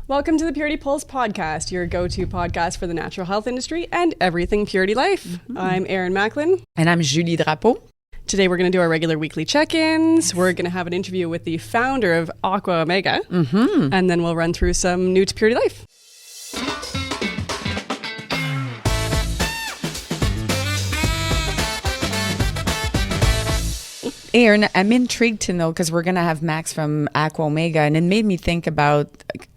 Welcome to the Purity Pulse podcast, your go-to podcast for the natural health industry and everything Purity Life. Mm-hmm. I'm Erin Macklin. And I'm Julie Drapeau. Today we're going to do our regular weekly check-ins. We're going to have an interview with the founder of AquaOmega. Mm-hmm. And then we'll run through some new to Purity Life. Erin, I'm intrigued to know, because we're going to have Max from AquaOmega, and it made me think about,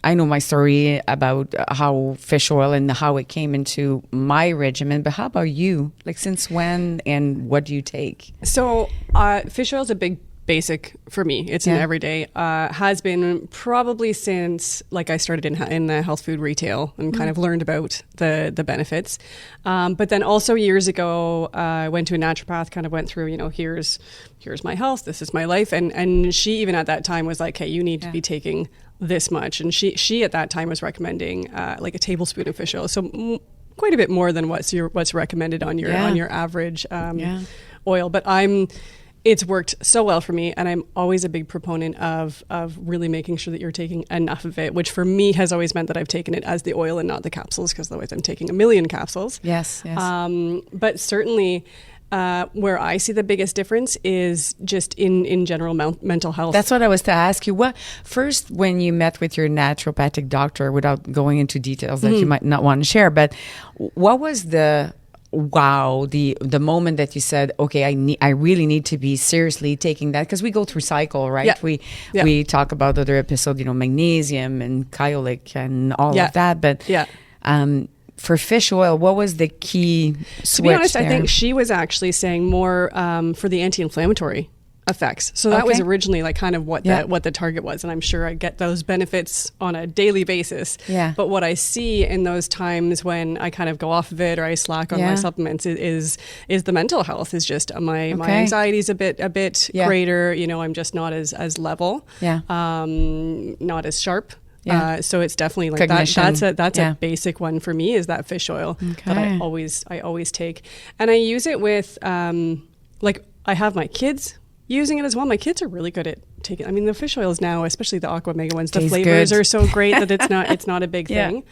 I know my story about how fish oil and how it came into my regimen, but how about you? Like, since when and what do you take? So fish oil is a big basic for me. It's an everyday, has been probably since I started in the health food retail and kind of learned about the benefits. But then also years ago, I went to a naturopath, kind of went through, here's my health, this is my life. And she even at that time was like, hey, you need to be taking this much. And she at that time was recommending like a tablespoon of fish oil. So quite a bit more than what's recommended on your average oil. But it's worked so well for me, and I'm always a big proponent of really making sure that you're taking enough of it, which for me has always meant that I've taken it as the oil and not the capsules, because otherwise I'm taking a million capsules. Yes. But certainly where I see the biggest difference is just in general mental health. That's what I was to ask you. What first, when you met with your naturopathic doctor, without going into details that you might not want to share, but what was the moment that you said, okay, I really need to be seriously taking that, because we go through cycle, right? Yeah. We talk about other episode, magnesium and kyolic and all of that, but for fish oil, what was the key switch? To be honest, there? I think she was actually saying more for the anti-inflammatory effects. So that was originally kind of what the target was, and I'm sure I get those benefits on a daily basis. Yeah. But what I see in those times when I kind of go off of it or I slack on my supplements is the mental health is just my anxiety is a bit greater. I'm just not as level. Not as sharp. Yeah. So it's definitely like that's a basic one for me, is that fish oil that I always take, and I use it with I have my kids using it as well. My kids are really good at taking. I mean, the fish oils now, especially the AquaOmega ones, the flavors are so great that it's not a big thing.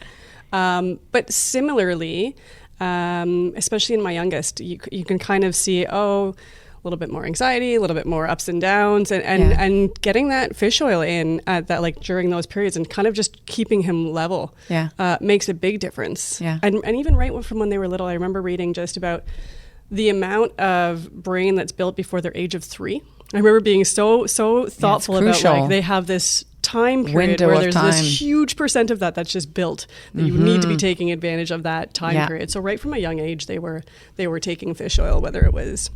But similarly, especially in my youngest, you can kind of see a little bit more anxiety, a little bit more ups and downs, and getting that fish oil in at that during those periods and kind of just keeping him level makes a big difference. Yeah. And even right from when they were little, I remember reading just about the amount of brain that's built before their age of 3. I remember being so thoughtful about they have this time period where there's this huge percent of that's just built that you need to be taking advantage of that time period. So right from a young age, they were taking fish oil, whether it was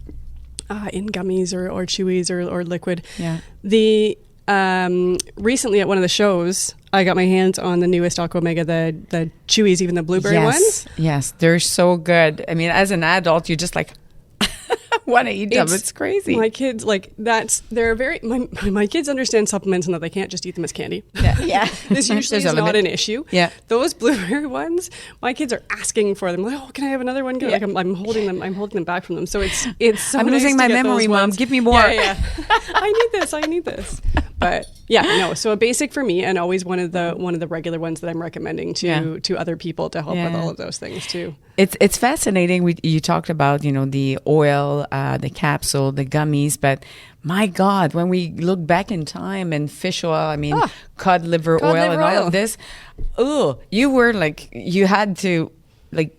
in gummies or chewies or liquid. Yeah. The recently at one of the shows, I got my hands on the newest AquaOmega, the chewies, even the blueberry ones. Yes, they're so good. I mean, as an adult, you just want to eat them. It's crazy. My kids my kids understand supplements and that they can't just eat them as candy. Yeah. This usually is not an issue. Yeah. Those blueberry ones, my kids are asking for them. Like, can I have another one? Yeah. I'm holding them back from them. So it's so I'm losing my memory, Mom. Give me more. Yeah. I need this. But so a basic for me, and always one of the regular ones that I'm recommending to other people to help with all of those things too. It's fascinating. You talked about the oil, the capsule, the gummies, but my God, when we look back in time and fish oil, cod liver oil and all of this, you were you had to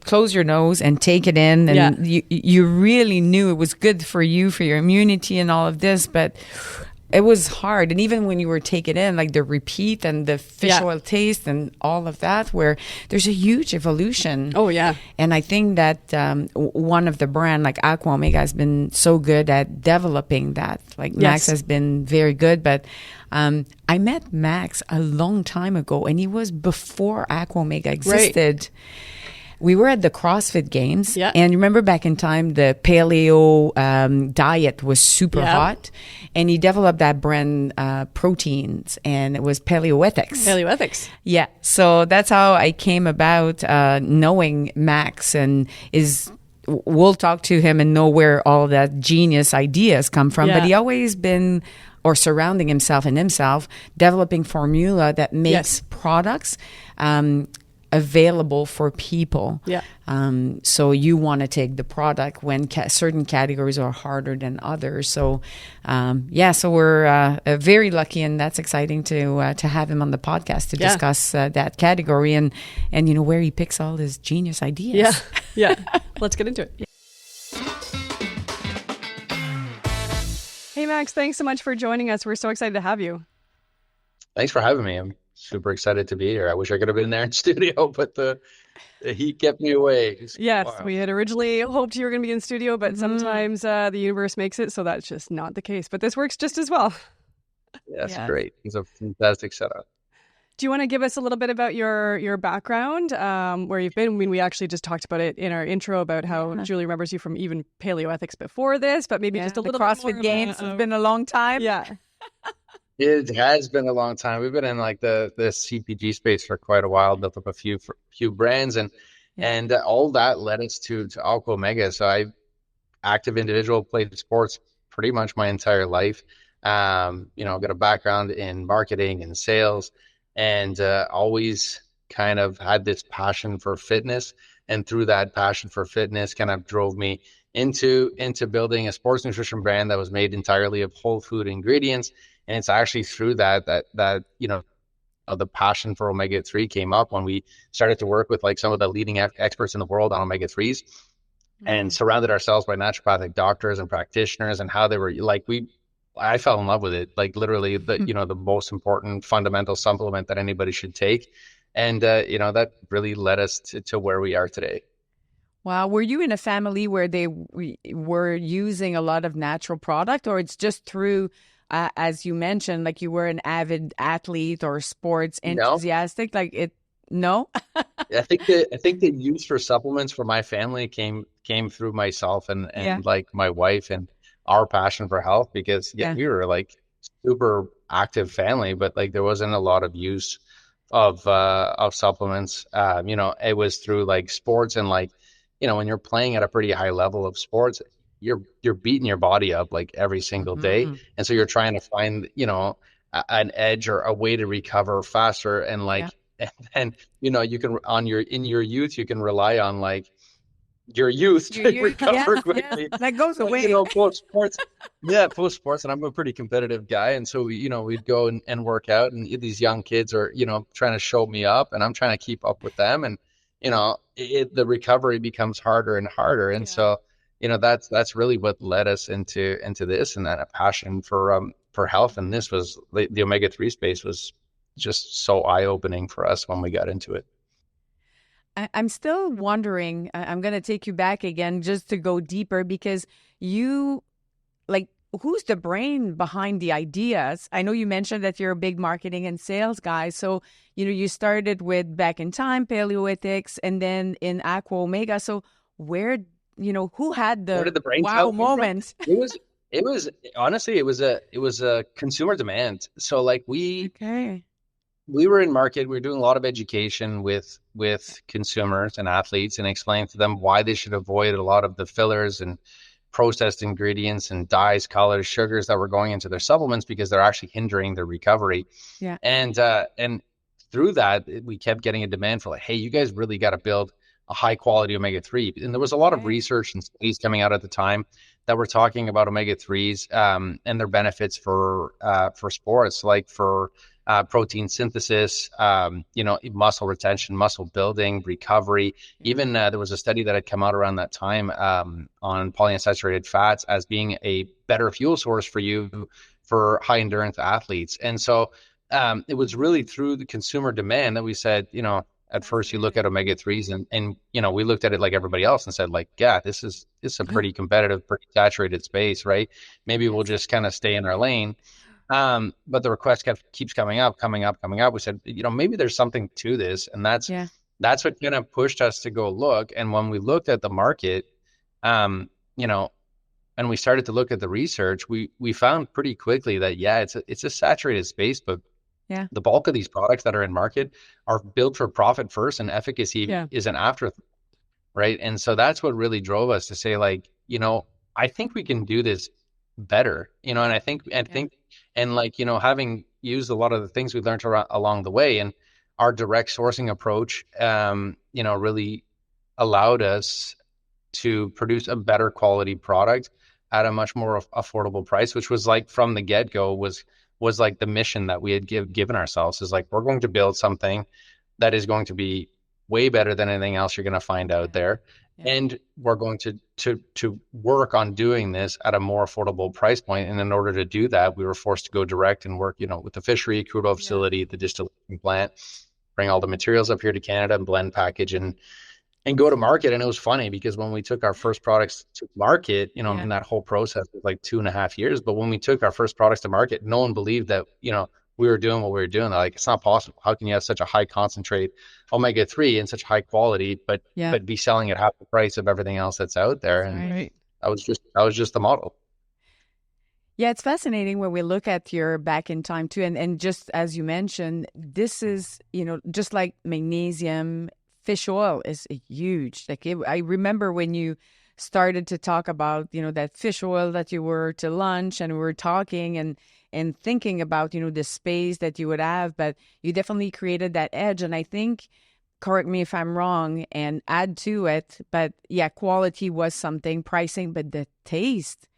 close your nose and take it in, and you really knew it was good for you, for your immunity and all of this, but it was hard. And even when you were taking in the repeat and the fish oil taste and all of that, where there's a huge evolution. Oh yeah. And I think that one of the brand AquaOmega has been so good at developing that. Max has been very good, but I met Max a long time ago, and he was before AquaOmega existed. Right. We were at the CrossFit Games, and remember back in time, the paleo diet was super hot, and he developed that brand proteins, and it was Paleoethics. Yeah, so that's how I came about knowing Max, and we'll talk to him and know where all that genius ideas come from, but he always been or surrounding himself, developing formula that makes products available for people. Yeah. So you want to take the product when certain categories are harder than others. So, so we're very lucky, and that's exciting to have him on the podcast to discuss that category and where he picks all his genius ideas. Yeah. Let's get into it. Hey, Max, thanks so much for joining us. We're so excited to have you. Thanks for having me. I'm super excited to be here. I wish I could have been there in studio, but the heat kept me away. Yes, wow. We had originally hoped you were going to be in studio, but sometimes the universe makes it so that's just not the case. But this works just as well. Yes, great. It's a fantastic setup. Do you want to give us a little bit about your background, where you've been? I mean, we actually just talked about it in our intro about how Julie remembers you from even paleoethics before this, but maybe just a little CrossFit bit more Games has been a long time. Yeah. It has been a long time. We've been in like the CPG space for quite a while, built up a few brands, and all that led us to AquaOmega. So I active individual, played sports pretty much my entire life. Got a background in marketing and sales, and always kind of had this passion for fitness. And through that passion for fitness kind of drove me into building a sports nutrition brand that was made entirely of whole food ingredients. And it's actually through that the passion for omega-3 came up when we started to work with like some of the leading experts in the world on omega-3s, and surrounded ourselves by naturopathic doctors and practitioners, and how they were like, I fell in love with it, like literally the most important fundamental supplement that anybody should take. And, that really led us to where we are today. Wow. Were you in a family where they were using a lot of natural product, or it's just through, as you mentioned, like you were an avid athlete or sports enthusiastic? No. Like it, no? I think the use for supplements for my family came through myself and like my wife and our passion for health, because we were like super active family, but like there wasn't a lot of use of supplements. It was through like sports, and like, when you're playing at a pretty high level of sports, you're beating your body up like every single day. And so you're trying to find, an edge or a way to recover faster. And like, and you can in your youth, you can rely on like your youth to recover quickly. That goes away. Post sports. Post sports. And I'm a pretty competitive guy. And so, we'd go and work out, and these young kids are, trying to show me up, and I'm trying to keep up with them. And, the recovery becomes harder and harder. And so, that's really what led us into this, and then a passion for health. And this was the omega-3 space was just so eye-opening for us when we got into it. I'm still wondering, I'm going to take you back again just to go deeper, because who's the brain behind the ideas? I know you mentioned that you're a big marketing and sales guy. So, you started with back in time, paleoethics, and then in AquaOmega. So who had the wow moment? It was honestly, it was a consumer demand. So like we were in market, we were doing a lot of education with consumers and athletes, and explaining to them why they should avoid a lot of the fillers and processed ingredients and dyes, colors, sugars that were going into their supplements, because they're actually hindering their recovery. Yeah. And through that, we kept getting a demand for like, hey, you guys really got to build a high quality omega-3. And there was a lot of research and studies coming out at the time that were talking about omega-3s and their benefits for sports, like for protein synthesis, muscle retention, muscle building, recovery. Even there was a study that had come out around that time on polyunsaturated fats as being a better fuel source for you for high endurance athletes. And so it was really through the consumer demand that we said, at first you look at omega-3s and we looked at it like everybody else and said like, yeah, this is a pretty competitive, pretty saturated space, right? Maybe we'll just kind of stay in our lane. But the request keeps coming up. We said, maybe there's something to this. And that's what kind of pushed us to go look. And when we looked at the market, and we started to look at the research, we found pretty quickly that, it's a saturated space, but the bulk of these products that are in market are built for profit first, and efficacy is an afterthought, right? And so that's what really drove us to say like, I think we can do this better, and I think And like, having used a lot of the things we learned along the way, and our direct sourcing approach, really allowed us to produce a better quality product at a much more affordable price, which was like from the get-go was like the mission that we had given ourselves, is like, we're going to build something that is going to be way better than anything else you're going to find out there. Yeah. And we're going to work on doing this at a more affordable price point. And in order to do that, we were forced to go direct and work, with the fishery, crude oil facility, the distillation plant, bring all the materials up here to Canada and blend, package, and go to market. And it was funny because when we took our first products to market, in that whole process was like 2.5 years. But when we took our first products to market, no one believed that, we were doing what we were doing. They're like, it's not possible. How can you have such a high concentrate omega-3 in such high quality, but be selling at half the price of everything else that's out there? And that was just the model. Yeah, it's fascinating when we look at your back in time too. And just as you mentioned, this is, just like magnesium, fish oil is huge. Like I remember when you started to talk about, that fish oil that you were to lunch, and we were talking and thinking about, the space that you would have, but you definitely created that edge. And I think, correct me if I'm wrong and add to it, but yeah, quality was something, pricing, but the taste,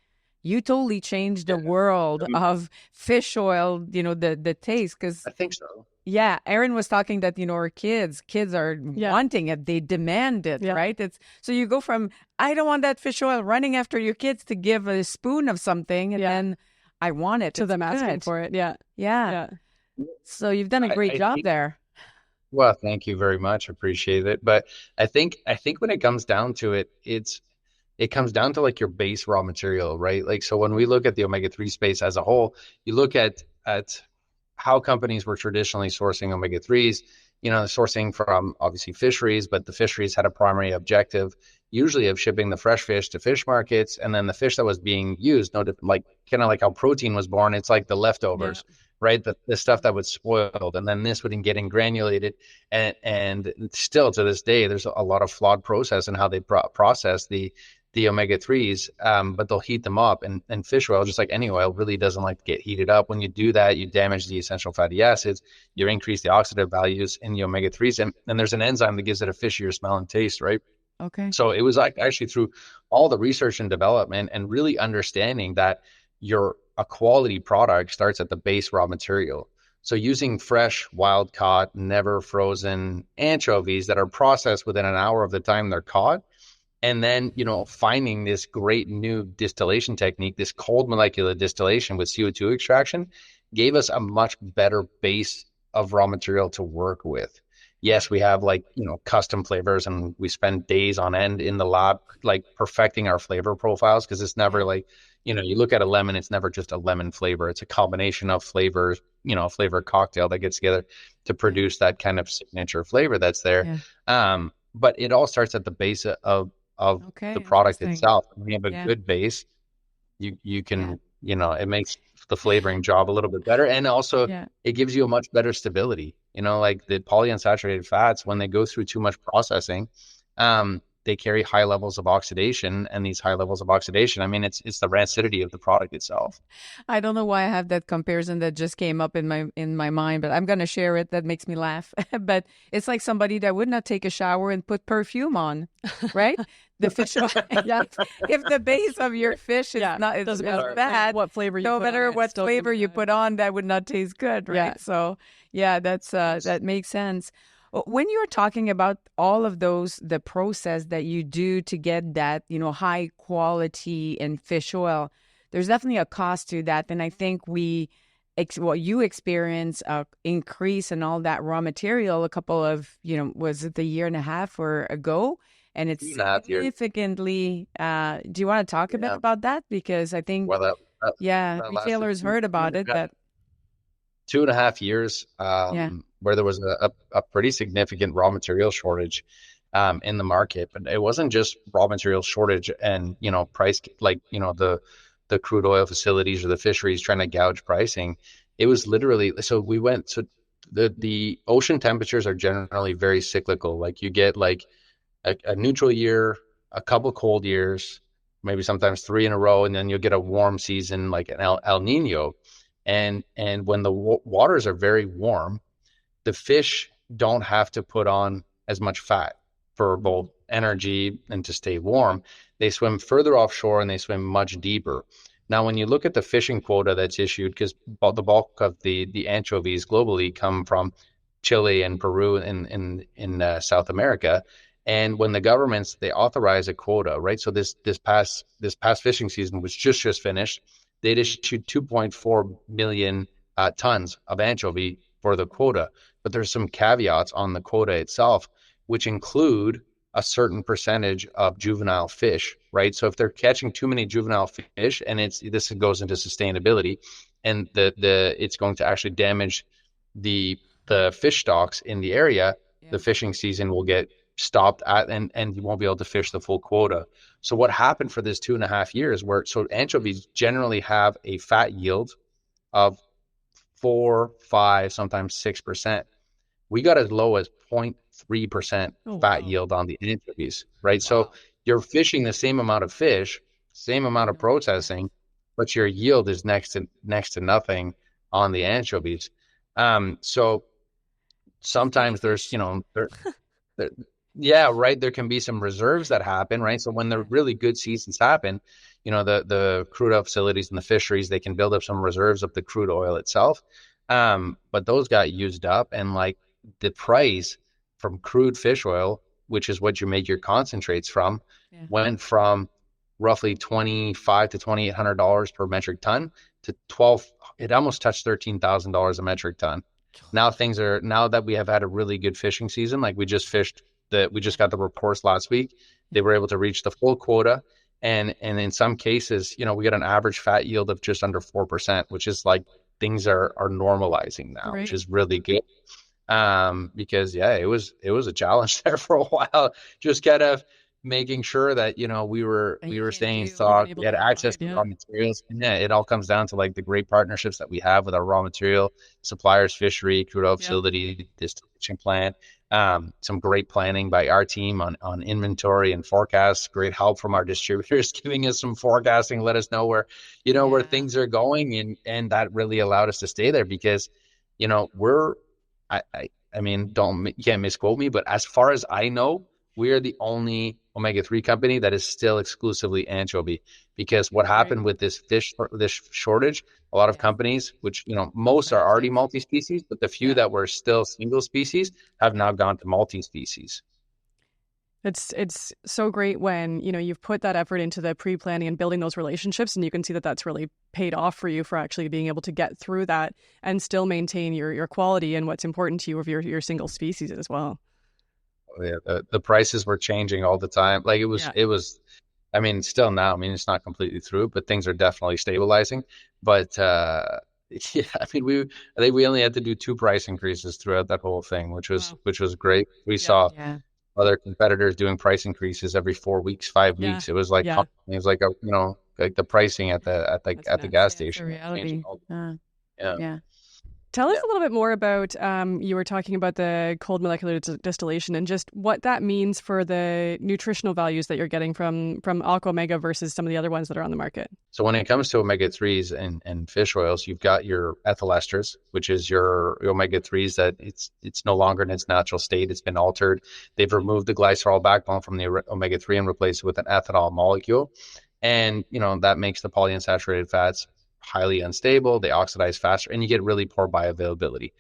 you totally changed the world of fish oil, the taste. Cause I think so. Yeah. Erin was talking that, our kids are wanting it. They demand it, right? So you go from, I don't want that fish oil, running after your kids to give a spoon of something, and then I want it. To them asking for it. Yeah. So you've done a great job there. Well, thank you very much. Appreciate it. But I think when it comes down to it, it comes down to like your base raw material, right? Like, so when we look at the omega-3 space as a whole, you look at how companies were traditionally sourcing omega-3s, sourcing from obviously fisheries, but the fisheries had a primary objective, usually of shipping the fresh fish to fish markets. And then the fish that was being used, like kind of like how protein was born, it's like the leftovers, right? The stuff that was spoiled, and then this would get granulated. And still to this day, there's a lot of flawed process in how they process the omega-3s, but they'll heat them up. And fish oil, just like any oil, really doesn't like to get heated up. When you do that, you damage the essential fatty acids, you increase the oxidative values in the omega-3s, and there's an enzyme that gives it a fishier smell and taste, right? Okay. So it was like actually through all the research and development and really understanding that a quality product starts at the base raw material. So using fresh, wild caught, never frozen anchovies that are processed within an hour of the time they're caught, and then, finding this great new distillation technique, this cold molecular distillation with CO2 extraction, gave us a much better base of raw material to work with. Yes, we have custom flavors, and we spend days on end in the lab, like perfecting our flavor profiles, because it's never like, you look at a lemon, it's never just a lemon flavor. It's a combination of flavors, flavor cocktail that gets together to produce that kind of signature flavor that's there. Yeah. But it all starts at the base of the product itself. When you have a good base, you can, it makes the flavoring job a little bit better. And also it gives you a much better stability. Like the polyunsaturated fats, when they go through too much processing, they carry high levels of oxidation, and these high levels of oxidation, it's the rancidity of the product itself. I don't know why I have that comparison that just came up in my mind, but I'm going to share it. That makes me laugh. But it's like somebody that would not take a shower and put perfume on, right? The fish oil. If the base of your fish is not it's bad, what flavor you no put matter on what flavor you put on, that would not taste good, right? Yeah. So that's that makes sense. When you're talking about all of the process that you do to get that, high quality in fish oil, there's definitely a cost to that. And I think you experience increase in all that raw material a couple of, was it a year and a half or ago? And it's significantly, do you want to talk a bit about that? Because I think, retailers heard about it, but 2.5 years, where there was a pretty significant raw material shortage in the market. But it wasn't just raw material shortage and, price, like, the crude oil facilities or the fisheries trying to gouge pricing. It was literally, the ocean temperatures are generally very cyclical. Like you get like a neutral year, a couple cold years, maybe sometimes 3 in a row, and then you'll get a warm season like an El Nino. And when the waters are very warm, the fish don't have to put on as much fat for both energy and to stay warm. They swim further offshore and they swim much deeper. Now, when you look at the fishing quota that's issued, because the bulk of the anchovies globally come from Chile and Peru in South America, and when the governments, they authorize a quota, right? So this past fishing season, which just finished, they'd issued 2.4 million tons of anchovy for the quota. But there's some caveats on the quota itself, which include a certain percentage of juvenile fish, right? So if they're catching too many juvenile fish, and this goes into sustainability, and it's going to actually damage the fish stocks in the area, the fishing season will get stopped at, and you won't be able to fish the full quota. So what happened for this 2.5 years, so anchovies generally have a fat yield of 4, 5, sometimes 6%. We got as low as 0.3% fat yield on the anchovies, right? Wow. So you're fishing the same amount of fish, same amount of processing, but your yield is next to nothing on the anchovies. So sometimes there's, yeah, right. There can be some reserves that happen, right? So when the really good seasons happen, the crude oil facilities and the fisheries, they can build up some reserves of the crude oil itself. But those got used up, and like the price from crude fish oil, which is what you make your concentrates from, went from roughly $2,500 to $2,800 per metric ton to it almost touched $13,000 a metric ton. Now that we have had a really good fishing season, like we just got the reports last week, they were able to reach the full quota. And in some cases, we got an average fat yield of just under 4%, which is like things are normalizing now, right, which is really good. Because it was a challenge there for a while, just kind of making sure that, we were staying in stock, we had access to raw materials. And it all comes down to like the great partnerships that we have with our raw material suppliers, fishery, crude oil facility, distillation plant, some great planning by our team on inventory and forecasts, great help from our distributors giving us some forecasting, let us know where things are going. And that really allowed us to stay there because, I mean, you can't misquote me, but as far as I know, we are the only omega-3 company that is still exclusively anchovy, because what happened with this shortage, a lot of companies, which, most are already multi-species, but the few that were still single species have now gone to multi-species. It's so great when, you've put that effort into the pre-planning and building those relationships, and you can see that that's really paid off for you for actually being able to get through that and still maintain your quality and what's important to you of your single species as well. Yeah, the prices were changing all the time. Like it was, I mean, still now, I mean, it's not completely through, but things are definitely stabilizing. But I mean, I think we only had to do 2 price increases throughout that whole thing, which was great. We saw other competitors doing price increases every 4 weeks, 5 weeks. It was like it was like like the pricing at the gas station. Reality. Tell us a little bit more about, you were talking about the cold molecular distillation and just what that means for the nutritional values that you're getting from AquaOmega versus some of the other ones that are on the market. So when it comes to omega-3s and fish oils, you've got your ethyl esters, which is your omega-3s that it's no longer in its natural state. It's been altered. They've removed the glycerol backbone from the omega-3 and replaced it with an ethanol molecule. And, that makes the polyunsaturated fats highly unstable, they oxidize faster, and you get really poor bioavailability.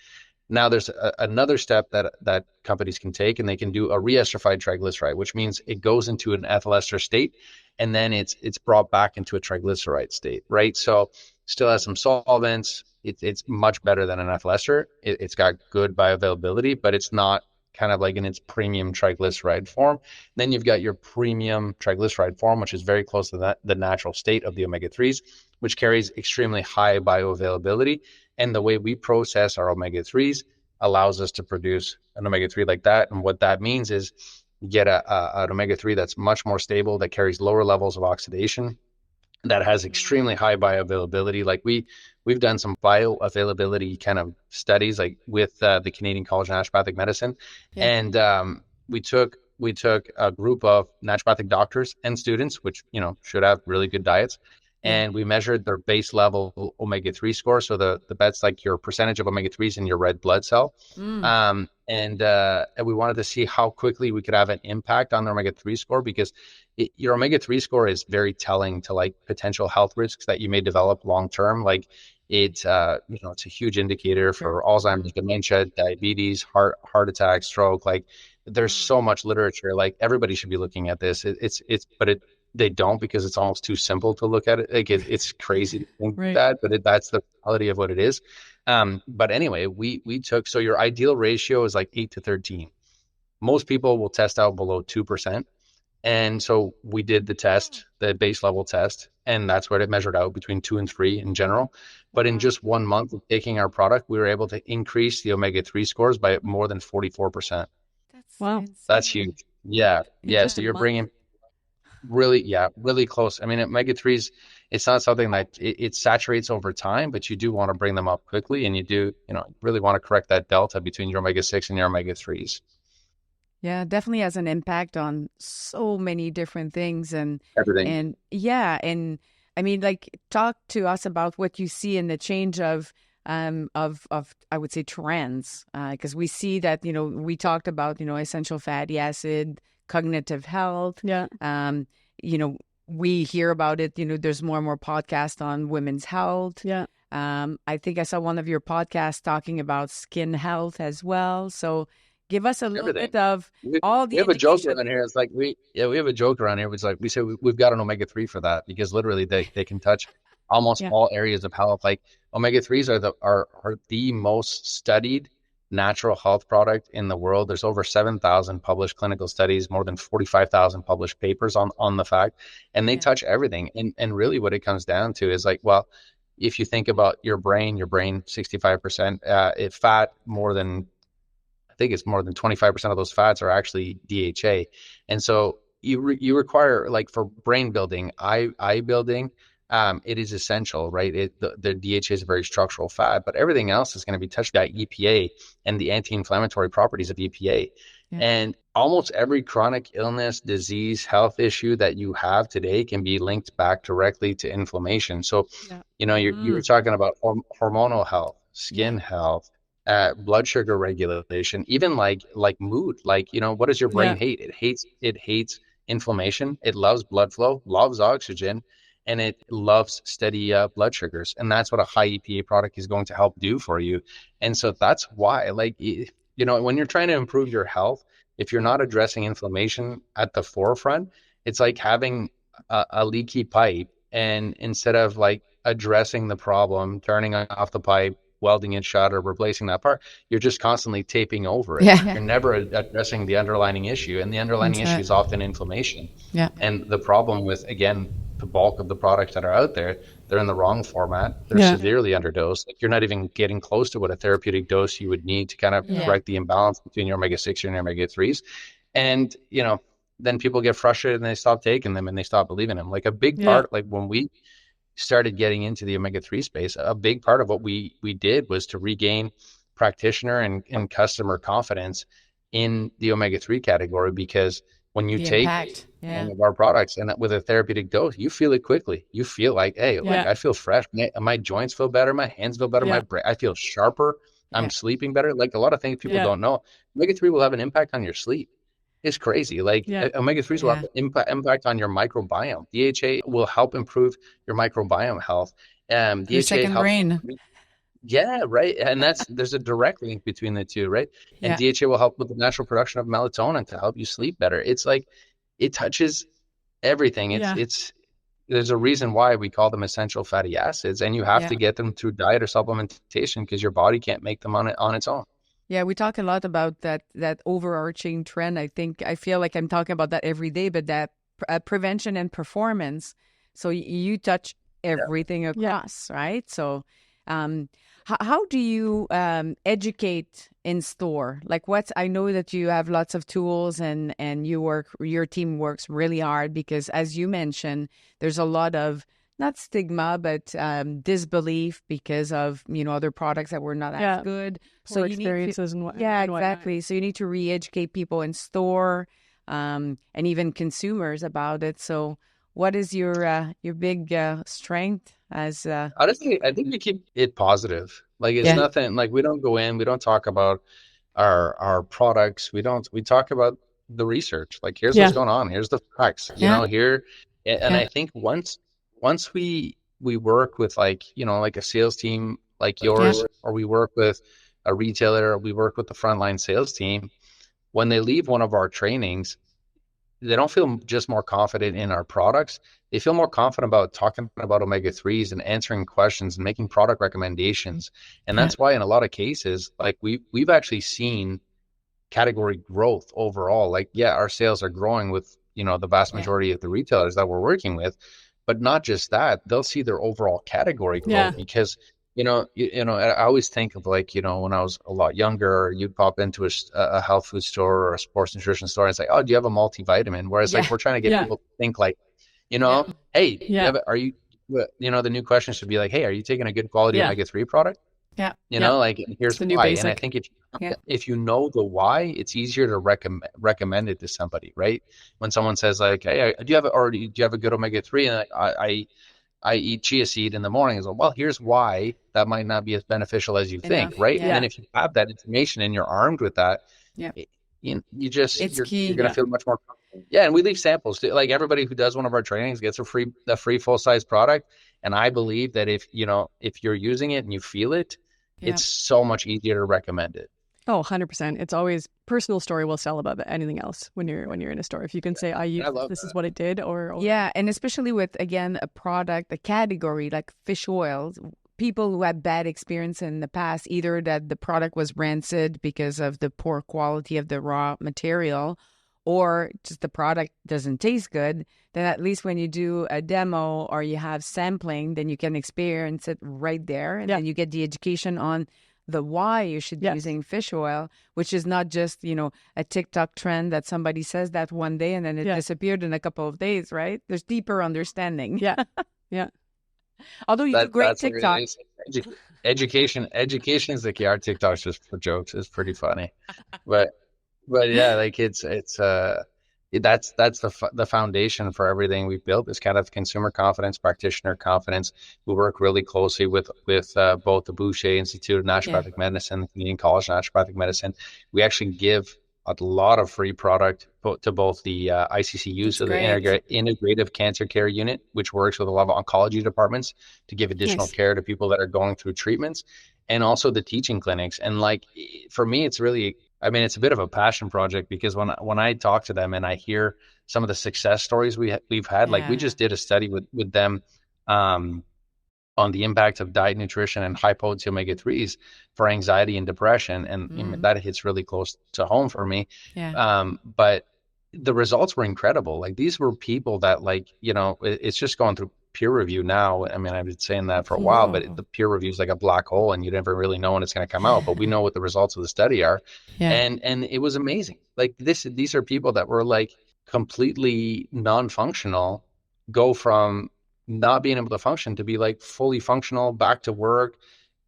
Now there's another step that companies can take, and they can do a reesterified triglyceride, which means it goes into an ethyl ester state, and then it's brought back into a triglyceride state, right? So still has some solvents. It's much better than an ethyl ester. It's got good bioavailability, but it's not kind of like in its premium triglyceride form. Then you've got your premium triglyceride form, which is very close to the natural state of the omega-3s, which carries extremely high bioavailability. And the way we process our omega-3s allows us to produce an omega-3 like that. And what that means is you get an omega-3 that's much more stable, that carries lower levels of oxidation, that has extremely high bioavailability. Like we've done some bioavailability kind of studies, like with the Canadian College of Naturopathic Medicine, and we took a group of naturopathic doctors and students, which should have really good diets, And we measured their base level omega-3 score. So that's like your percentage of omega-3s in your red blood cell. And we wanted to see how quickly we could have an impact on the omega-3 score, because your omega-3 score is very telling to like potential health risks that you may develop long-term. Like it's a huge indicator for Alzheimer's, dementia, diabetes, heart attack, stroke. Like there's so much literature. Like everybody should be looking at this. They don't, because it's almost too simple to look at it. Like it's crazy to think that, but that's the reality of what it is. But anyway, we took, so your ideal ratio is like 8 to 13. Most people will test out below 2%. And so we did the test, the base level test, and that's where it measured out between 2 and 3 in general. But in just 1 month of taking our product, we were able to increase the omega-3 scores by more than 44%. That's huge. Yeah. So you're bringing really close. I mean, omega-3s, it's not something that it saturates over time, but you do want to bring them up quickly, and you do, really want to correct that delta between your omega-6 and your omega-3s. Yeah, definitely has an impact on so many different things and everything. And I mean, like, talk to us about what you see in the change of I would say trends, because we see that, we talked about, essential fatty acid, cognitive health. We hear about it, there's more and more podcasts on women's health. I think I saw one of your podcasts talking about skin health as well. So give us a little bit of all the. We have a joke around here. It's like we have a joke around here. It's like we say we've got an omega-3 for that, because literally they can touch almost all areas of health. Like omega-3s are the most studied natural health product in the world. There's over 7,000 published clinical studies, more than 45,000 published papers on the fact, and they touch everything. And really what it comes down to is like, well, if you think about your brain 65% fat, I think it's more than 25% of those fats are actually DHA. And so you require, like, for brain building, eye building, it is essential, right? The DHA is a very structural fat, but everything else is going to be touched by EPA and the anti-inflammatory properties of EPA. And almost every chronic illness, disease, health issue that you have today can be linked back directly to inflammation. So, you were talking about hormonal health, skin health, blood sugar regulation, even like mood. Like, what does your brain hate? It hates inflammation. It loves blood flow, loves oxygen, and it loves steady blood sugars. And that's what a high EPA product is going to help do for you. And so that's why, like, when you're trying to improve your health, if you're not addressing inflammation at the forefront, it's like having a leaky pipe, and instead of like addressing the problem, turning off the pipe, welding it shut, or replacing that part, you're just constantly taping over it. You're never addressing the underlying issue, and the underlying issue is often inflammation. And the problem with, again, the bulk of the products that are out there, they're in the wrong format. They're severely underdosed. Like, you're not even getting close to what a therapeutic dose you would need to kind of correct the imbalance between your omega-6 and your omega-3s. And, then people get frustrated and they stop taking them, and they stop believing them. Like, a big part, like when we started getting into the omega-3 space, a big part of what we did was to regain practitioner and customer confidence in the omega-3 category, because when you take one of our products and with a therapeutic dose, you feel it quickly. You feel like, hey, like, I feel fresh. My joints feel better. My hands feel better. My brain, I feel sharper. I'm sleeping better. Like, a lot of things people don't know. Omega-3 will have an impact on your sleep. It's crazy. Like, omega-3s will have an impact on your microbiome. DHA will help improve your microbiome health. Your second brain. Yeah, right. And there's a direct link between the two, right? And DHA will help with the natural production of melatonin to help you sleep better. It's like, it touches everything. There's a reason why we call them essential fatty acids, and you have to get them through diet or supplementation, because your body can't make them on its own. Yeah, we talk a lot about that overarching trend. I feel like I'm talking about that every day, but that prevention and performance. So you touch everything across, right? So how do you educate in store? Like, I know that you have lots of tools, and your team works really hard, because, as you mentioned, there's a lot of, not stigma, but disbelief because of, other products that were not as good. So experiences and what. Exactly. So you need to re-educate people in store, and even consumers about it. So what is your big strength as honestly, I think we keep it positive. Like it's nothing, like we don't go in, we don't talk about our products. We talk about the research. Like here's what's going on. Here's the facts, you know, here. And I think once we work with like, you know, like a sales team like yours, or we work with a retailer, or we work with the frontline sales team, when they leave one of our trainings, they don't feel just more confident in our products. They feel more confident about talking about omega-3s and answering questions and making product recommendations. And that's why in a lot of cases, like we've actually seen category growth overall. Like, our sales are growing with, you know, the vast majority of the retailers that we're working with, but not just that, they'll see their overall category grow because you know, I always think of like, you know, when I was a lot younger, you'd pop into a health food store or a sports nutrition store and say, "Oh, do you have a multivitamin?" Whereas like we're trying to get people to think like, you know, hey, are you, you know, the new question should be like, hey, are you taking a good quality omega-3 product? Yeah. You know, like here's why. And I think if you know the why, it's easier to recommend it to somebody, right? When someone says like, hey, do you have a good omega-3? And I eat chia seed in the morning. Well, here's why that might not be as beneficial as you think, right? And then if you have that information and you're armed with that, you're going to feel much more confident. Yeah, and we leave samples. Like everybody who does one of our trainings gets a free full-size product. And I believe that if you're using it and you feel it, it's so much easier to recommend it. Oh, 100%. It's always personal story will sell above anything else when you're in a store. If you can say, I use this is what it did or and especially with, again, a product, a category like fish oils, people who had bad experience in the past, either that the product was rancid because of the poor quality of the raw material or just the product doesn't taste good, then at least when you do a demo or you have sampling, then you can experience it right there. And then you get the education on the why you should be using fish oil, which is not just, you know, a TikTok trend that somebody says that one day and then it disappeared in a couple of days, right? There's deeper understanding. Yeah. Although you do great TikTok. Education is the key. Our TikTok's just for jokes. It's pretty funny. But yeah, like that's the foundation for everything we've built. Is kind of consumer confidence, practitioner confidence. We work really closely with both the Boucher Institute of Naturopathic Medicine, the Canadian College of Naturopathic Medicine. We actually give a lot of free product to both the ICCU, so the Integrative Cancer Care Unit, which works with a lot of oncology departments to give additional care to people that are going through treatments, and also the teaching clinics. And like for me, it's really, I mean, it's a bit of a passion project because when I talk to them and I hear some of the success stories we've had, like we just did a study with them on the impact of diet, nutrition, and high potency omega-3s for anxiety and depression, and that hits really close to home for me. But the results were incredible. Like these were people that, like, you know, it's just going through peer review now. I mean, I've been saying that for a while, but the peer review is like a black hole and you never really know when it's going to come out, but we know what the results of the study are. And it was amazing. Like these are people that were like completely non-functional, go from not being able to function to be like fully functional, back to work,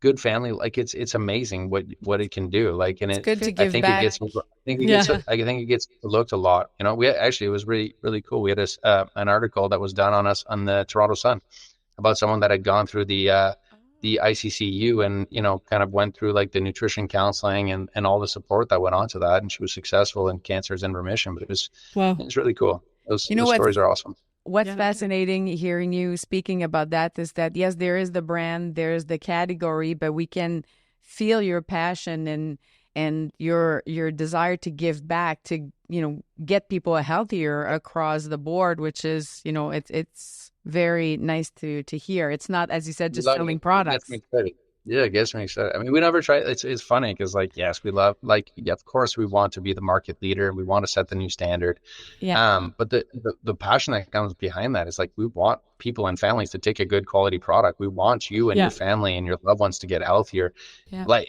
good family. Like it's amazing what it can do. Like, and it's good to give back. I think it gets looked a lot. You know, it was really, really cool. We had an article that was done on us on the Toronto Sun about someone that had gone through the ICCU and, you know, kind of went through like the nutrition counseling and all the support that went on to that. And she was successful and cancer's in remission, but it was really cool. Those stories are awesome. What's fascinating hearing you speaking about that is that, yes, there is the brand, there's the category, but we can feel your passion and your desire to give back, to, you know, get people healthier across the board, which is, you know, it's very nice to hear. It's not, as you said, just selling products. Yeah, it gets me excited. I mean, we never try. It's funny because, like, yes, we love, like, of course, we want to be the market leader. We want to set the new standard. But the passion that comes behind that is like, we want people and families to take a good quality product. We want you and your family and your loved ones to get healthier. Like,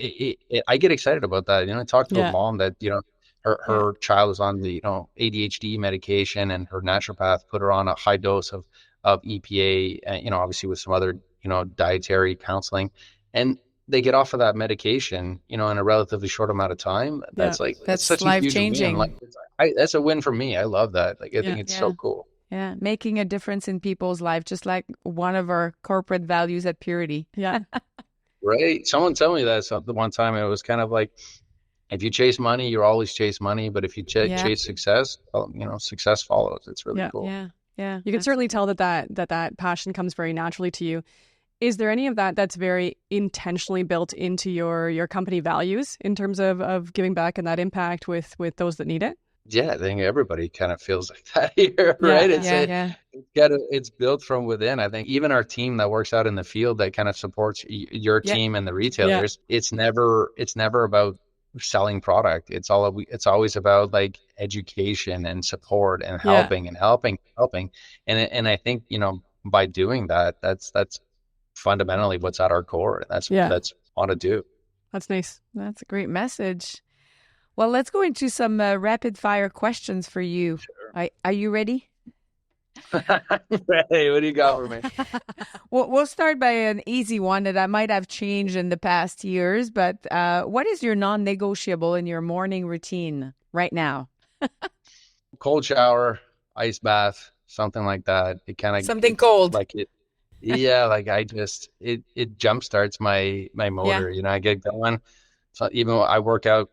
I get excited about that. You know, I talked to a mom that, you know, her child was on the, you know, ADHD medication, and her naturopath put her on a high dose of EPA, you know, obviously with some other, you know, dietary counseling. And they get off of that medication, you know, in a relatively short amount of time. That's such life a huge changing. win. Like, that's a win for me. I love that. Like, I think it's so cool. Yeah. Making a difference in people's life, just like one of our corporate values at Purity. Yeah. Right. Someone told me that the one time. It was kind of like, if you chase money, you always chase money. But if you chase success, well, success follows. It's really cool. Yeah. Yeah. You can certainly tell that passion comes very naturally to you. Is there any of that that's very intentionally built into your company values in terms of giving back and that impact with those that need it? Yeah, I think everybody kind of feels like that here, right? It's built from within. I think even our team that works out in the field that kind of supports your team and the retailers, it's never about selling product. It's always about like education and support and helping and helping. And I think, by doing that, that's fundamentally what's at our core. And that's what to do. That's nice. That's a great message. Well, let's go into some rapid fire questions for you. Sure. Are you ready? Ready. What do you got for me? We'll start by an easy one that I might have changed in the past years. But what is your non-negotiable in your morning routine right now? Cold shower, ice bath, something like that. It kind of something cold. Like it. Yeah, like it jumpstarts my motor. I get going. So even though I work out,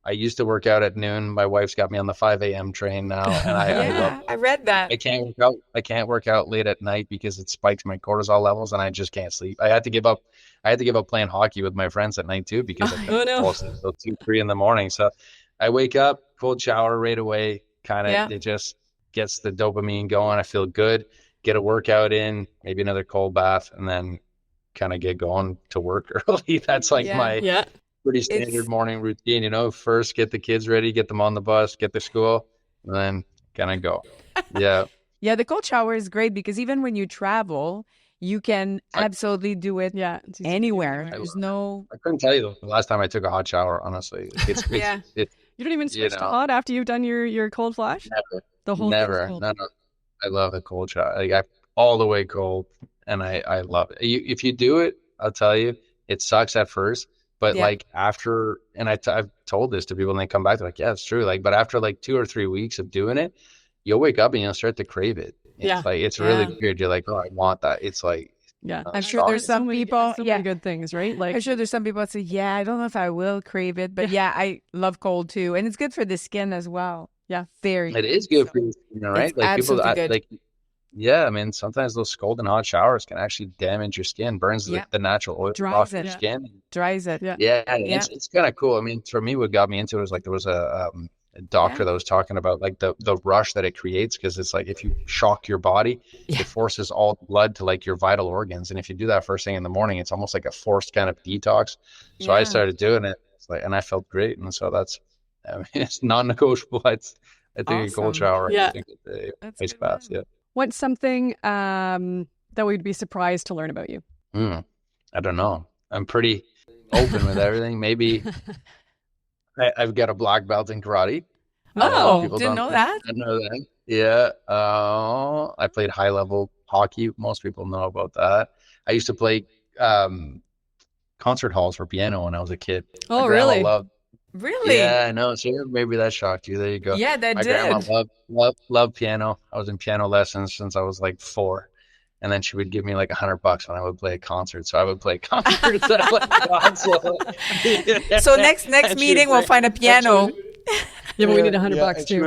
I used to work out at noon. My wife's got me on the 5 a.m. train now, and I read that. I can't work out late at night because it spikes my cortisol levels, and I just can't sleep. I had to give up playing hockey with my friends at night too because I couldn't fall asleep until 2-3 in the morning. So I wake up, cold shower right away. It just gets the dopamine going. I feel good. Get a workout in, maybe another cold bath, and then kind of get going to work early. That's like my pretty standard morning routine. First get the kids ready, get them on the bus, get to school, and then kind of go. Yeah. Yeah, the cold shower is great because even when you travel, you can absolutely do it anywhere. There's no... I couldn't tell you the last time I took a hot shower, honestly. You don't even switch to hot after you've done your cold flash? Never. The whole never. No. I love the cold shower. Like I all the way cold, and I love it. If you do it, I'll tell you, it sucks at first, but like after, and I've told this to people, and they come back, they're like, yeah, it's true. Like, but after like 2 or 3 weeks of doing it, you'll wake up and you'll start to crave it. It's like it's really weird. You're like, oh, I want that. It's like. Yeah, I'm sure there's some people. Many good things, right? Like I'm sure there's some people that say, yeah, I don't know if I will crave it, but I love cold too, and it's good for the skin as well. Yeah, It is good for your skin, right? It's like people good. Like. Yeah, I mean, sometimes those cold and hot showers can actually damage your skin, burns the natural oil off your skin. Dries it. Yeah. It's kind of cool. I mean, for me, what got me into it was like there was a doctor that was talking about like the rush that it creates, because it's like if you shock your body, it forces all the blood to like your vital organs. And if you do that first thing in the morning, it's almost like a forced kind of detox. So I started doing it, and I felt great. And so it's non-negotiable. I think a cold shower. I think a ice bath. Yeah. What's something that we'd be surprised to learn about you? I don't know. I'm pretty open with everything. Maybe I've got a black belt in karate. Didn't know that. I know that. Yeah. I played high level hockey. Most people know about that. I used to play concert halls for piano when I was a kid. Oh, really? Really? Yeah, I know. So maybe that shocked you. There you go. Yeah, that My did. grandma loved piano. I was in piano lessons since I was like 4. And then she would give me like $100 when I would play a concert. So I would play concerts at like console. So next meeting we'll find a piano. But we need $100 too. She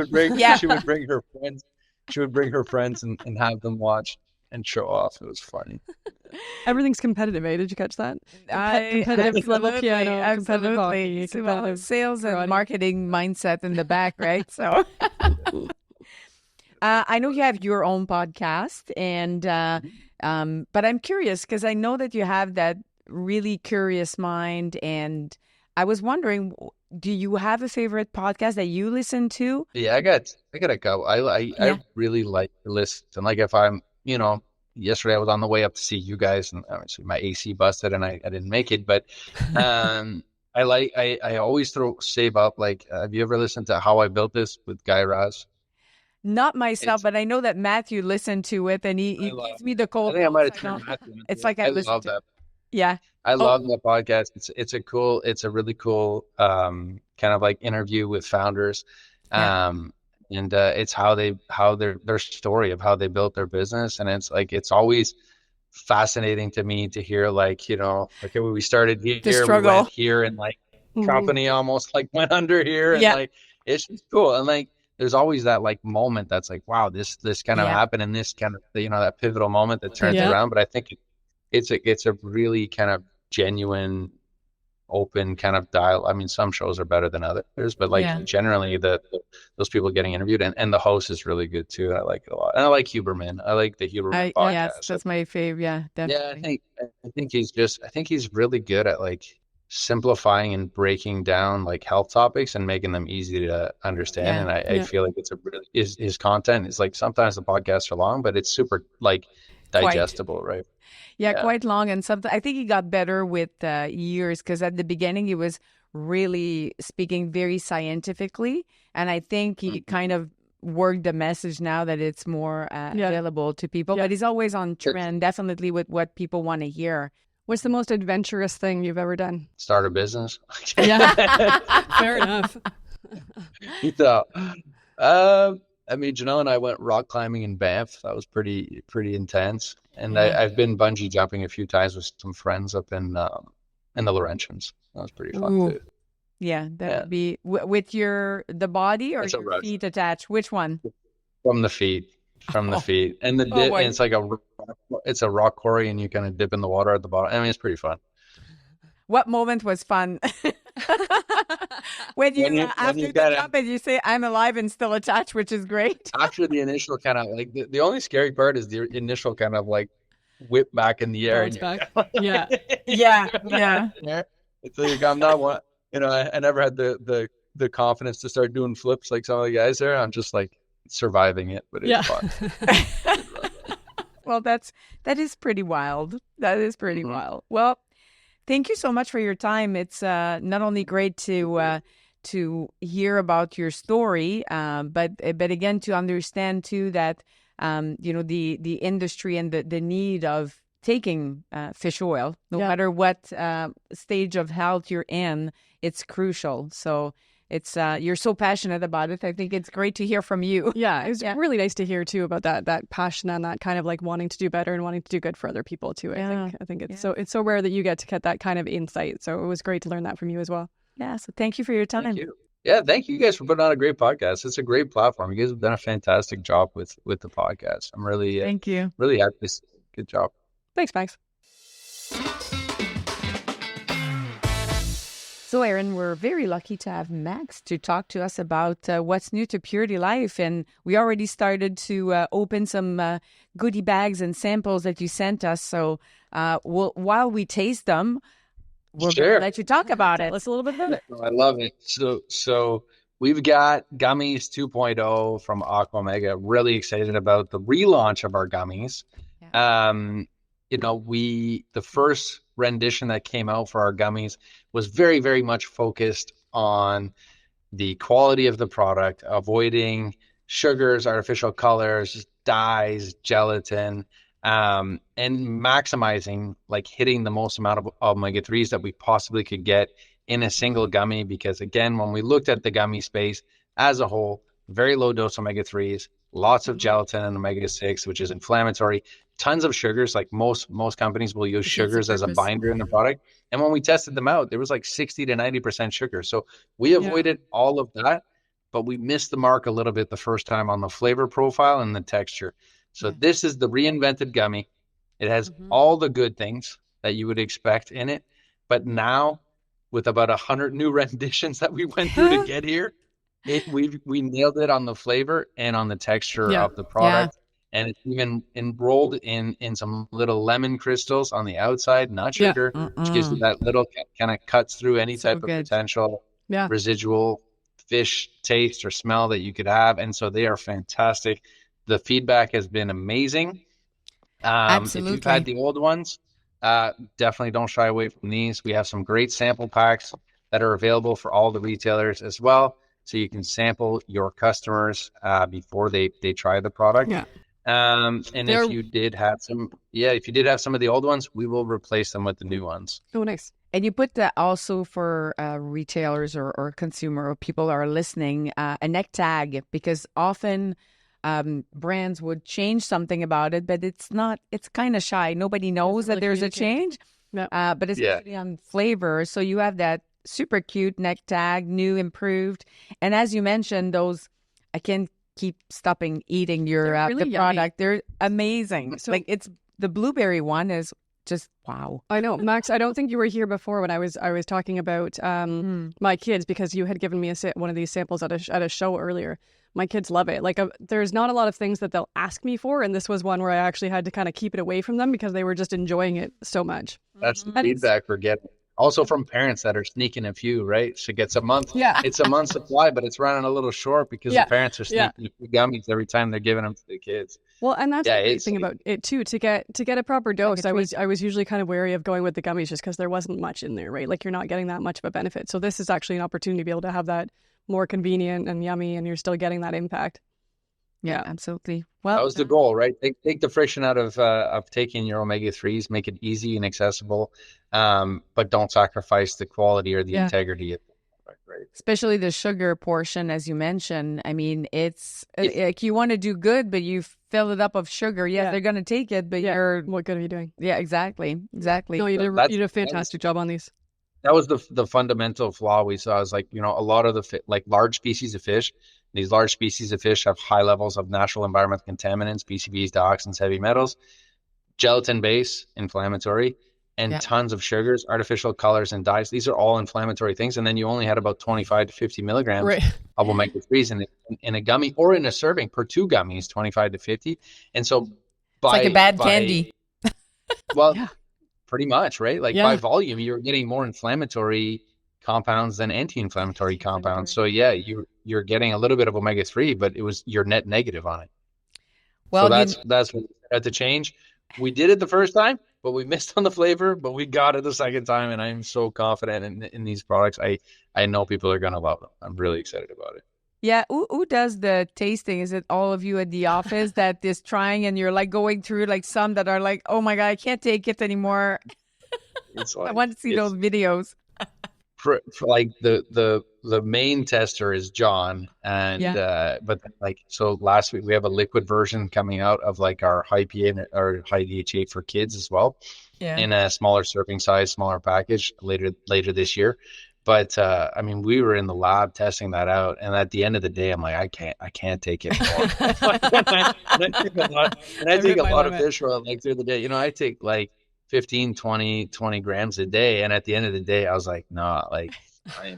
would bring her friends. She would bring her friends and have them watch and show off. It was funny. Everything's competitive, eh? Did you catch that? Competitive level piano, competitive hockey, competitive sales and marketing mindset in the back, right? So I know you have your own podcast, and but I'm curious because I know that you have that really curious mind, and I was wondering, do you have a favorite podcast that you listen to? Yeah, I got a couple. I really like to listen. Like if I'm, yesterday I was on the way up to see you guys, and obviously my AC busted and I didn't make it. But I always save up. Like, have you ever listened to How I Built This with Guy Raz? Not myself, but I know that Matthew listened to it, and he gives me the cold. I think I might have turned Matthew. It's like I love that. Yeah, I love that podcast. It's a really cool kind of like interview with founders. it's how their story of how they built their business. And it's like, it's always fascinating to me to hear, like, you know, okay, when we started here, we went here, and like company almost like went under here, and like, it's just cool. And like, there's always that like moment that's like, wow, this kind of happened, and this kind of, you know, that pivotal moment that turns around. But I think it's a really kind of genuine, open kind of dialogue. I mean, some shows are better than others, but like generally those people getting interviewed, and the host is really good too. I like it a lot. And I like Huberman. I like the Huberman podcast. Yes, that's my favorite. Yeah, definitely. Yeah, I think he's really good at like simplifying and breaking down like health topics and making them easy to understand. And I feel like it's his content is like, sometimes the podcasts are long, but it's super like digestible, right? Yeah, quite long. And something, I think he got better with years, because at the beginning he was really speaking very scientifically, and I think he kind of worked the message now that it's more available to people. But he's always on trend, definitely with what people want to hear. What's the most adventurous thing you've ever done? Start a business. Yeah, fair enough. So, I mean, Janelle and I went rock climbing in Banff. That was pretty intense. And I've been bungee jumping a few times with some friends up in the Laurentians. That was pretty fun too. Yeah, that would be with the body or your feet attached. Which one? From the feet. From the feet, and the dip. And it's like it's a rock quarry, and you kind of dip in the water at the bottom. I mean, it's pretty fun. What moment was fun? when you after the jump and you say, "I'm alive and still attached," which is great. After the initial kind of like the only scary part is the initial kind of like whip back in the air. And back. Yeah. So I'm not one. You know, I never had the confidence to start doing flips like some of the guys there. I'm just like surviving it, but it's fun. Well, that is pretty wild. That is pretty wild. Well, thank you so much for your time. It's not only great to hear about your story, but again to understand too that you know, the industry and the need of taking fish oil, no matter what stage of health you're in, it's crucial. So it's you're so passionate about it. I think it's great to hear from you. Yeah, it was really nice to hear too about that passion and that kind of like wanting to do better and wanting to do good for other people too. I think it's so rare that you get to get that kind of insight. So it was great to learn that from you as well. Yeah. So thank you for your time. Thank you. Yeah, thank you guys for putting on a great podcast. It's a great platform. You guys have done a fantastic job with the podcast. I'm really thank you. Really happy. Good job. Thanks, Max. So, Erin, we're very lucky to have Max to talk to us about what's new to Purity Life. And we already started to open some goodie bags and samples that you sent us. So while we taste them, we're going to let you talk about it. Let's a little bit about it. I love it. So we've got Gummies 2.0 from AquaOmega. Really excited about the relaunch of our gummies. Yeah. You know, the first rendition that came out for our gummies was very, very much focused on the quality of the product, avoiding sugars, artificial colors, dyes, gelatin, and maximizing, like hitting the most amount of omega-3s that we possibly could get in a single gummy. Because again, when we looked at the gummy space as a whole, very low dose omega-3s, lots of gelatin and omega-6, which is inflammatory, tons of sugars. Like most companies will use sugars as a binder in the product. And when we tested them out, there was like 60 to 90% sugar. So we avoided all of that, but we missed the mark a little bit the first time on the flavor profile and the texture. So this is the reinvented gummy. It has all the good things that you would expect in it. But now with about 100 new renditions that we went through to get here, we nailed it on the flavor and on the texture of the product. And it's even enrolled in some little lemon crystals on the outside, not sugar, which gives you that little kind of cuts through any type of potential residual fish taste or smell that you could have. And so they are fantastic. The feedback has been amazing. Absolutely. If you've had the old ones, definitely don't shy away from these. We have some great sample packs that are available for all the retailers as well. So you can sample your customers before they try the product. Yeah. And if you did have some of the old ones, we will replace them with the new ones. Oh, nice. And you put that also for retailers or consumer or people are listening, a neck tag, because often brands would change something about it, but it's kind of shy. Nobody knows that there's a change, but especially on flavor. So you have that super cute neck tag, new, improved. And as you mentioned, those, I can't keep stopping eating your really the product. They're amazing. So, like it's the blueberry one is just wow. I know, Max. I don't think you were here before when I was talking about my kids, because you had given me one of these samples at a show earlier. My kids love it. Like there's not a lot of things that they'll ask me for, and this was one where I actually had to kind of keep it away from them because they were just enjoying it so much. That's the feedback we're getting. Also from parents that are sneaking a few, right? She gets a month. Yeah. It's a month supply, but it's running a little short because the parents are sneaking a few gummies every time they're giving them to the kids. Well, and that's the great thing about it too. To get a proper dose, I was usually kind of wary of going with the gummies just because there wasn't much in there, right? Like you're not getting that much of a benefit. So this is actually an opportunity to be able to have that more convenient and yummy, and you're still getting that impact. Yeah, absolutely. Well, that was the goal, right? Take the friction out of taking your omega-3s, make it easy and accessible, but don't sacrifice the quality or the integrity of the product, right? Especially the sugar portion, as you mentioned. I mean, it's like you want to do good, but you fill it up of sugar. Yeah, they're going to take it, but what good are you doing? Yeah, exactly. No, you did a fantastic job on these. That was the fundamental flaw we saw. Is like, a lot of the large species of fish. These large species of fish have high levels of natural environmental contaminants, PCBs, dioxins, heavy metals, gelatin base, inflammatory, and tons of sugars, artificial colors, and dyes. These are all inflammatory things. And then you only had about 25 to 50 milligrams of omega-3s in a gummy or in a serving per 2 gummies, 25 to 50. And so it's like a bad candy. Well, pretty much, right? Like by volume, you're getting more inflammatory compounds than anti-inflammatory compounds. So you're getting a little bit of omega-3, but you're net negative on it. Well, so that's what we had to change. We did it the first time, but we missed on the flavor, but we got it the second time, and I'm so confident in these products. I know people are going to love them. I'm really excited about it. Yeah, who does the tasting? Is it all of you at the office that is trying, and you're like going through like some that are like, oh my God, I can't take it anymore. I want to see those videos. For like the main tester is John, and but like, so last week we have a liquid version coming out of like our high pH or high DHA for kids as well, in a smaller serving size, smaller package later this year. But I mean, we were in the lab testing that out, and at the end of the day, I'm like, I can't take it more. and I take a lot of fish oil like through the day. I take like 15, 20 grams a day. And at the end of the day, I was like, no, like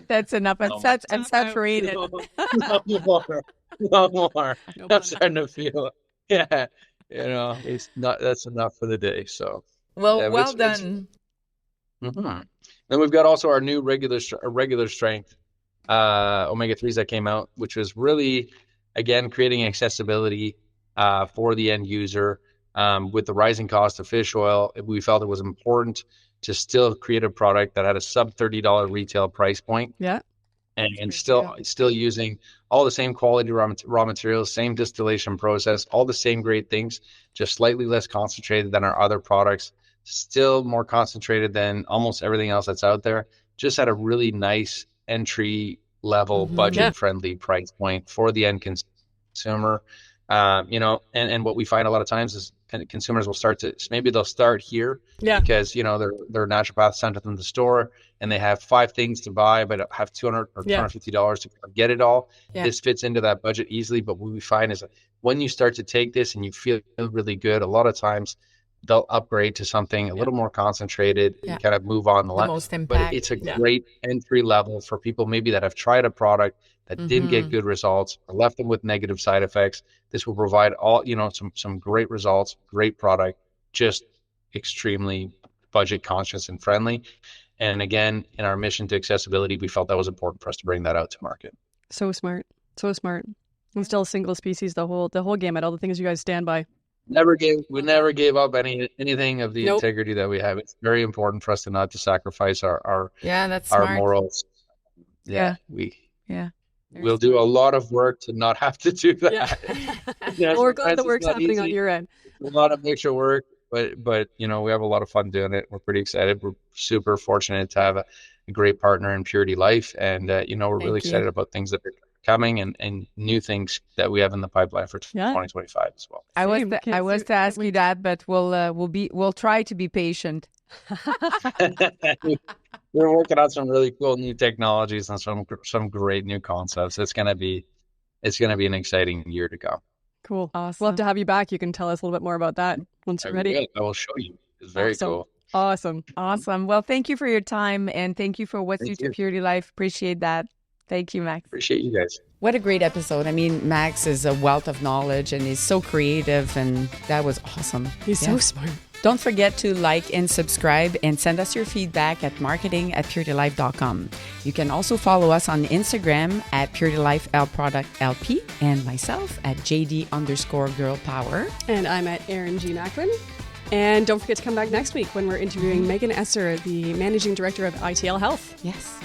that's enough. I'm saturated. No more. I'm starting to feel that's enough for the day. So well done. Then we've got also our new regular strength omega-3s that came out, which was really, again, creating accessibility for the end user. With the rising cost of fish oil, we felt it was important to still create a product that had a sub $30 retail price point. Yeah. And still using all the same quality raw materials, same distillation process, all the same great things, just slightly less concentrated than our other products, still more concentrated than almost everything else that's out there, just at a really nice entry level, budget-friendly price point for the end consumer. And what we find a lot of times is consumers will they'll start here because, they're naturopath sent them to the store and they have 5 things to buy, but have $200 or $250 to get it all. This fits into that budget easily. But what we find is that when you start to take this and you feel really good, a lot of times they'll upgrade to something a little more concentrated and kind of move on the line. Most impact. But it's a great entry level for people maybe that have tried a product that didn't get good results or left them with negative side effects. This will provide all, some great results, great product, just extremely budget conscious and friendly. And again, in our mission to accessibility, we felt that was important for us to bring that out to market. So smart. And still a single species, the whole gamut, all the things you guys stand by. We never gave up anything of the integrity that we have. It's very important for us to not to sacrifice our that's our smart. morals. We'll Smart. do a lot of work to not have to do that. We're glad the work's happening on your end. A lot of extra work, but you know, we have a lot of fun doing it. We're pretty excited. We're super fortunate to have a great partner in Purity Life, and you know, we're really excited about things that are coming and new things that we have in the pipeline for 2025 as well. I was to ask you that, but we'll try to be patient. We're working on some really cool new technologies and some great new concepts. It's gonna be an exciting year to come. Cool. Awesome. We'll have to have you back. You can tell us a little bit more about that once you're ready. I will show you. It's very cool. Awesome. Well, thank you for your time, and thank you for what you do to Purity Life. Appreciate that. Thank you, Max. Appreciate you guys. What a great episode. I mean, Max is a wealth of knowledge, and he's so creative, and that was awesome. He's so smart. Don't forget to like and subscribe, and send us your feedback at marketing@puritylife.com. You can also follow us on Instagram at PurityLifeLProductLP, and myself at JD_girlpower. And I'm at Erin G. Macklin. And don't forget to come back next week when we're interviewing Megan Esser, the Managing Director of ITL Health. Yes.